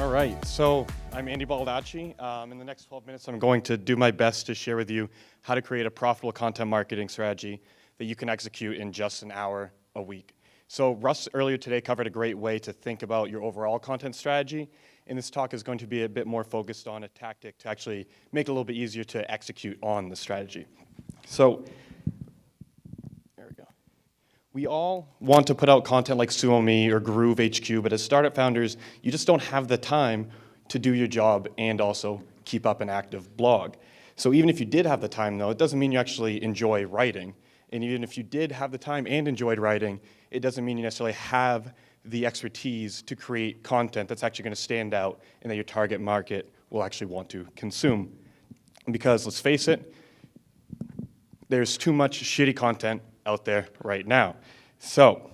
All right, so I'm Andy Baldacci. In the next 12 minutes, I'm going to do my best to share with you how to create a profitable content marketing strategy that you can execute in just an hour a week. So Russ earlier today covered a great way to think about your overall content strategy, and this talk is going to be a bit more focused on a tactic to actually make it a little bit easier to execute on the strategy. So there we go. We all want to put out content like SumoMe or Groove HQ, but as startup founders, you just don't have the time to do your job and also keep up an active blog. So even if you did have the time, though, it doesn't mean you actually enjoy writing. And even if you did have the time and enjoyed writing, it doesn't mean you necessarily have the expertise to create content that's actually going to stand out and that your target market will actually want to consume. Because let's face it, there's too much shitty content out there right now. So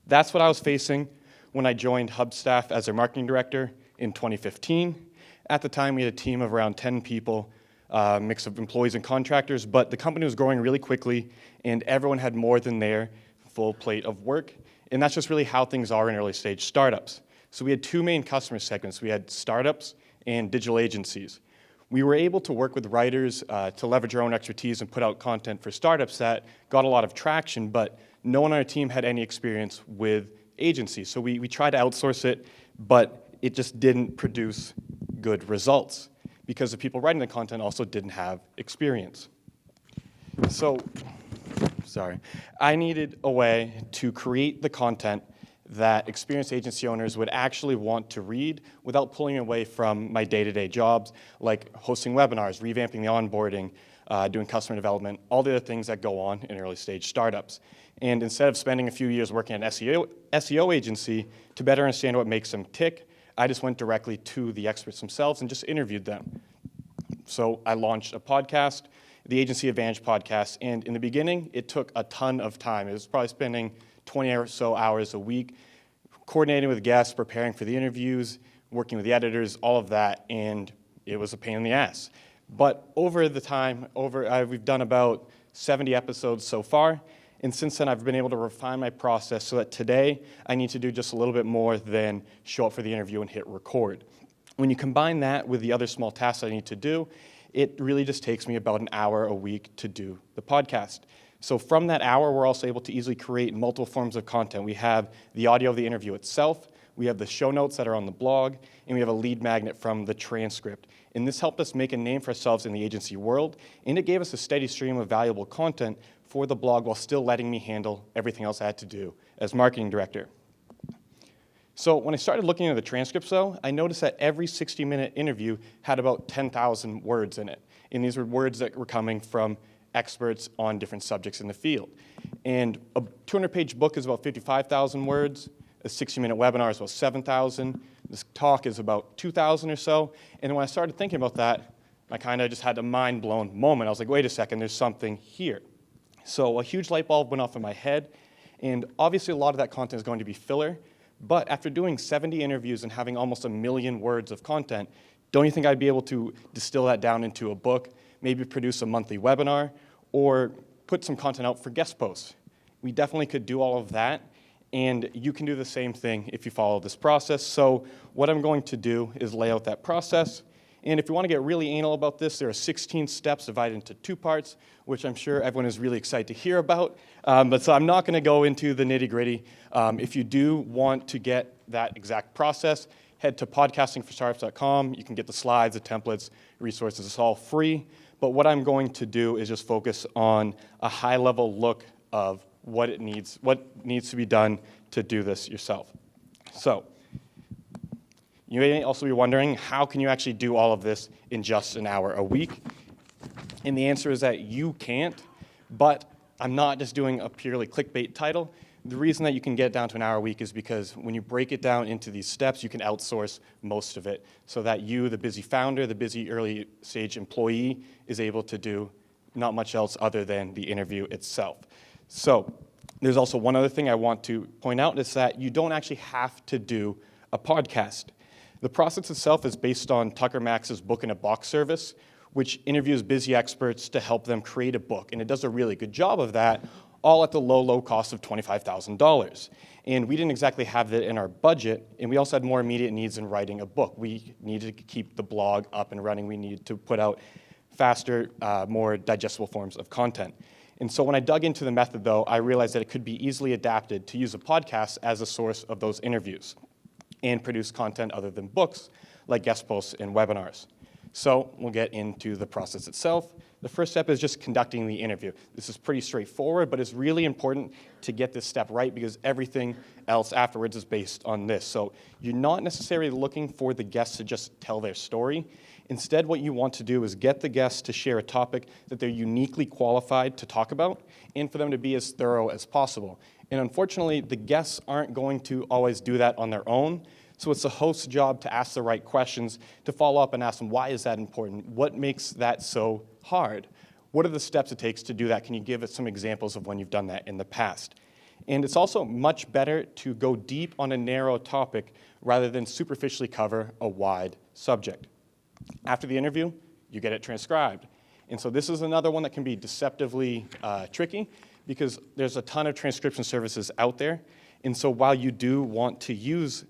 that's what I was facing when I joined Hubstaff as their marketing director in 2015. At the time, we had a team of around 10 people, mix of employees and contractors, but the company was growing really quickly, and everyone had more than their full plate of work. And that's just really how things are in early stage startups. So we had two main customer segments. We had startups and digital agencies. We were able to work with writers to leverage our own expertise and put out content for startups that got a lot of traction, but no one on our team had any experience with agencies. So we tried to outsource it, but it just didn't produce good results because the people writing the content also didn't have experience. So, I needed a way to create the content that experienced agency owners would actually want to read without pulling away from my day-to-day jobs, like hosting webinars, revamping the onboarding, doing customer development, all the other things that go on in early stage startups. And instead of spending a few years working at an SEO agency to better understand what makes them tick, I just went directly to the experts themselves and just interviewed them. So I launched a podcast, the Agency Advantage podcast, and in the beginning, it took a ton of time. It was probably spending 20 or so hours a week, coordinating with guests, preparing for the interviews, working with the editors, all of that, and it was a pain in the ass. But over the time, we've done about 70 episodes so far, and since then I've been able to refine my process so that today I need to do just a little bit more than show up for the interview and hit record. When you combine that with the other small tasks I need to do, it really just takes me about an hour a week to do the podcast. So from that hour, we're also able to easily create multiple forms of content. We have the audio of the interview itself, we have the show notes that are on the blog, and we have a lead magnet from the transcript. And this helped us make a name for ourselves in the agency world, and it gave us a steady stream of valuable content for the blog while still letting me handle everything else I had to do as marketing director. So when I started looking at the transcripts, though, I noticed that every 60-minute interview had about 10,000 words in it. And these were words that were coming from experts on different subjects in the field. And a 200-page book is about 55,000 words. A 60-minute webinar is about 7,000. This talk is about 2,000 or so. And when I started thinking about that, I kind of just had a mind-blown moment. I was like, wait a second, there's something here. So a huge light bulb went off in my head. And obviously, a lot of that content is going to be filler. But after doing 70 interviews and having almost 1 million words of content, don't you think I'd be able to distill that down into a book, maybe produce a monthly webinar, or put some content out for guest posts? We definitely could do all of that, and you can do the same thing if you follow this process. So what I'm going to do is lay out that process, and if you want to get really anal about this, there are 16 steps divided into 2 parts, which I'm sure everyone is really excited to hear about. But so I'm not going to go into the nitty-gritty. If you do want to get that exact process, head to podcastingforstartups.com. You can get the slides, the templates, resources. It's all free. But what I'm going to do is just focus on a high-level look of what needs to be done to do this yourself. So you may also be wondering, how can you actually do all of this in just an hour a week? And the answer is that you can't, but I'm not just doing a purely clickbait title. The reason that you can get it down to an hour a week is because when you break it down into these steps, you can outsource most of it so that you, the busy founder, the busy early stage employee, is able to do not much else other than the interview itself. So there's also one other thing I want to point out is that you don't actually have to do a podcast. The process itself is based on Tucker Max's Book in a Box service, which interviews busy experts to help them create a book. And it does a really good job of that. all at the low cost of $25,000. And we didn't exactly have that in our budget, and we also had more immediate needs in writing a book. We needed to keep the blog up and running. We needed to put out faster, more digestible forms of content. And so when I dug into the method, though, I realized that it could be easily adapted to use a podcast as a source of those interviews and produce content other than books, like guest posts and webinars. So we'll get into the process itself. The first step is just conducting the interview. This is pretty straightforward, but it's really important to get this step right because everything else afterwards is based on this. So you're not necessarily looking for the guests to just tell their story. Instead, what you want to do is get the guests to share a topic that they're uniquely qualified to talk about and for them to be as thorough as possible. And unfortunately, the guests aren't going to always do that on their own. So it's the host's job to ask the right questions, to follow up and ask them, why is that important? What makes that so hard? What are the steps it takes to do that? Can you give us some examples of when you've done that in the past? And it's also much better to go deep on a narrow topic rather than superficially cover a wide subject. After the interview, you get it transcribed. And so this is another one that can be deceptively tricky because there's a ton of transcription services out there. And so while you do want to use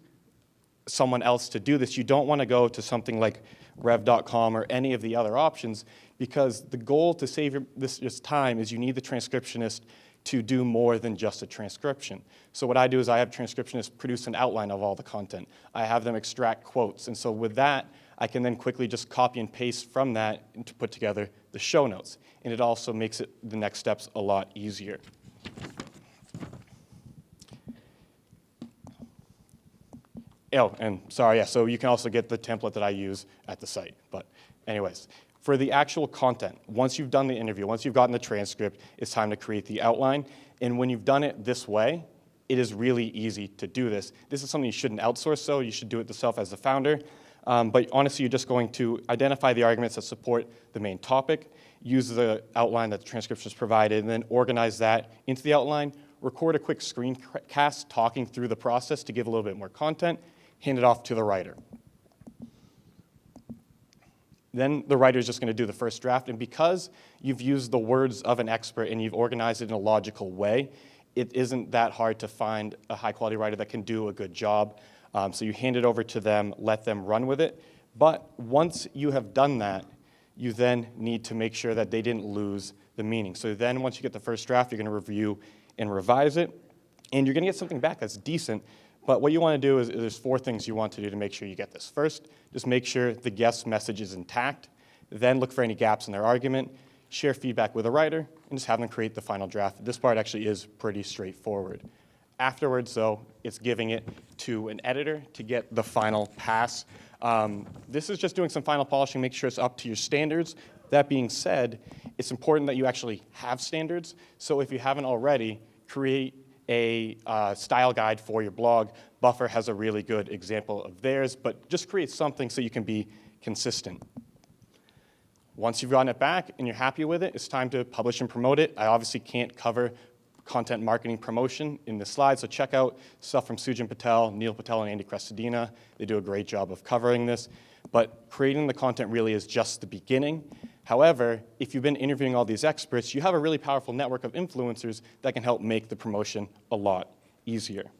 someone else to do this, you don't want to go to something like rev.com or any of the other options because the goal to save this time is you need the transcriptionist to do more than just a transcription. So what I do is I have transcriptionists produce an outline of all the content. I have them extract quotes. And so with that, I can then quickly just copy and paste from that to put together the show notes. And it also makes the next steps a lot easier. Oh, and sorry, yeah, so you can also get the template that I use at the site. But anyways, for the actual content, once you've done the interview, once you've gotten the transcript, it's time to create the outline. And when you've done it this way, it is really easy to do this. This is something you shouldn't outsource, so you should do it yourself as the founder. But honestly, you're just going to identify the arguments that support the main topic, use the outline that the transcription is provided, and then organize that into the outline, record a quick screencast talking through the process to give a little bit more content, hand it off to the writer. Then the writer is just going to do the first draft, and because you've used the words of an expert and you've organized it in a logical way, it isn't that hard to find a high-quality writer that can do a good job. So you hand it over to them, let them run with it. But once you have done that, you then need to make sure that they didn't lose the meaning. So then once you get the first draft, you're going to review and revise it, and you're going to get something back that's decent. But what you want to do is there's 4 things you want to do to make sure you get this. First, just make sure the guest's message is intact. Then look for any gaps in their argument. Share feedback with the writer, and just have them create the final draft. This part actually is pretty straightforward. Afterwards, though, it's giving it to an editor to get the final pass. This is just doing some final polishing, make sure it's up to your standards. That being said, it's important that you actually have standards. So if you haven't already, create a style guide for your blog. Buffer has a really good example of theirs, but just create something so you can be consistent. Once you've gotten it back and you're happy with it, it's time to publish and promote it. I obviously can't cover content marketing promotion in this slide, so check out stuff from Sujan Patel, Neil Patel, and Andy Crestodina. They do a great job of covering this, but creating the content really is just the beginning. However, if you've been interviewing all these experts, you have a really powerful network of influencers that can help make the promotion a lot easier.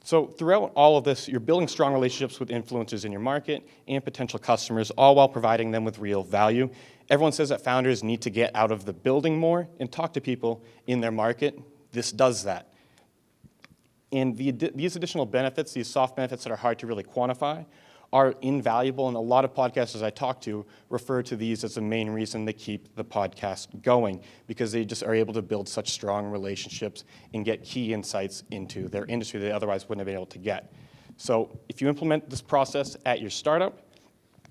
So throughout all of this, you're building strong relationships with influencers in your market and potential customers, all while providing them with real value. Everyone says that founders need to get out of the building more and talk to people in their market. This does that. And these additional benefits, these soft benefits that are hard to really quantify, are invaluable, and a lot of podcasters I talk to refer to these as the main reason they keep the podcast going, because they just are able to build such strong relationships and get key insights into their industry they otherwise wouldn't have been able to get. So if you implement this process at your startup,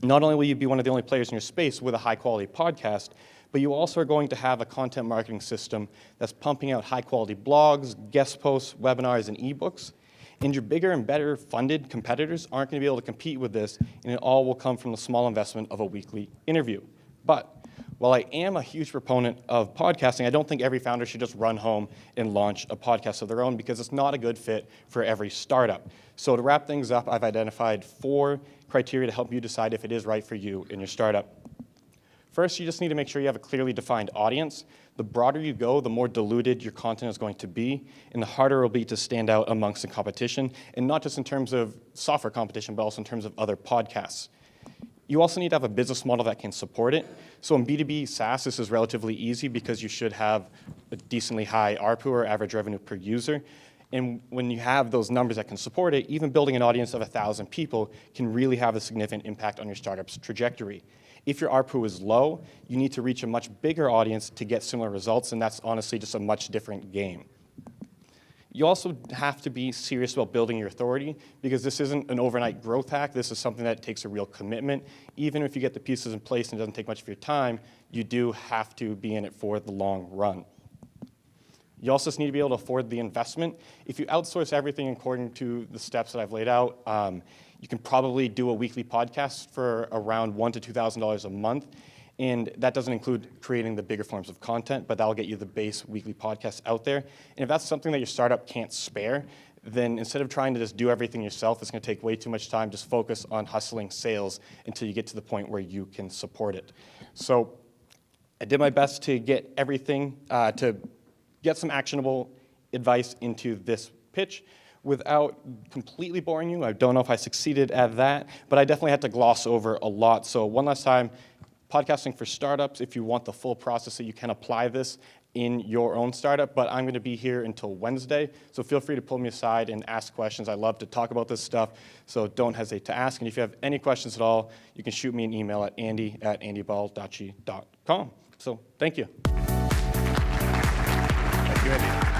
not only will you be one of the only players in your space with a high-quality podcast, but you also are going to have a content marketing system that's pumping out high-quality blogs, guest posts, webinars, and ebooks. And your bigger and better funded competitors aren't going to be able to compete with this, and it all will come from the small investment of a weekly interview. But while I am a huge proponent of podcasting, I don't think every founder should just run home and launch a podcast of their own, because it's not a good fit for every startup. So to wrap things up, I've identified 4 criteria to help you decide if it is right for you in your startup. First, you just need to make sure you have a clearly defined audience. The broader you go, the more diluted your content is going to be, and the harder it will be to stand out amongst the competition, and not just in terms of software competition, but also in terms of other podcasts. You also need to have a business model that can support it. So in B2B SaaS, this is relatively easy because you should have a decently high ARPU, or average revenue per user. And when you have those numbers that can support it, even building an audience of 1,000 people can really have a significant impact on your startup's trajectory. If your ARPU is low, you need to reach a much bigger audience to get similar results, and that's honestly just a much different game. You also have to be serious about building your authority, because this isn't an overnight growth hack. This is something that takes a real commitment. Even if you get the pieces in place and it doesn't take much of your time, you do have to be in it for the long run. You also just need to be able to afford the investment. If you outsource everything according to the steps that I've laid out, you can probably do a weekly podcast for around $1,000 to $2,000 a month. And that doesn't include creating the bigger forms of content, but that'll get you the base weekly podcast out there. And if that's something that your startup can't spare, then instead of trying to just do everything yourself, it's going to take way too much time. Just focus on hustling sales until you get to the point where you can support it. So I did my best to get everything, to get some actionable advice into this pitch without completely boring you. I don't know if I succeeded at that, but I definitely had to gloss over a lot. So one last time, podcasting for startups. If you want the full process, so you can apply this in your own startup, but I'm going to be here until Wednesday, so feel free to pull me aside and ask questions. I love to talk about this stuff, so don't hesitate to ask. And if you have any questions at all, you can shoot me an email at andy@andybaldacci.com. So thank you. Thank you, Andy.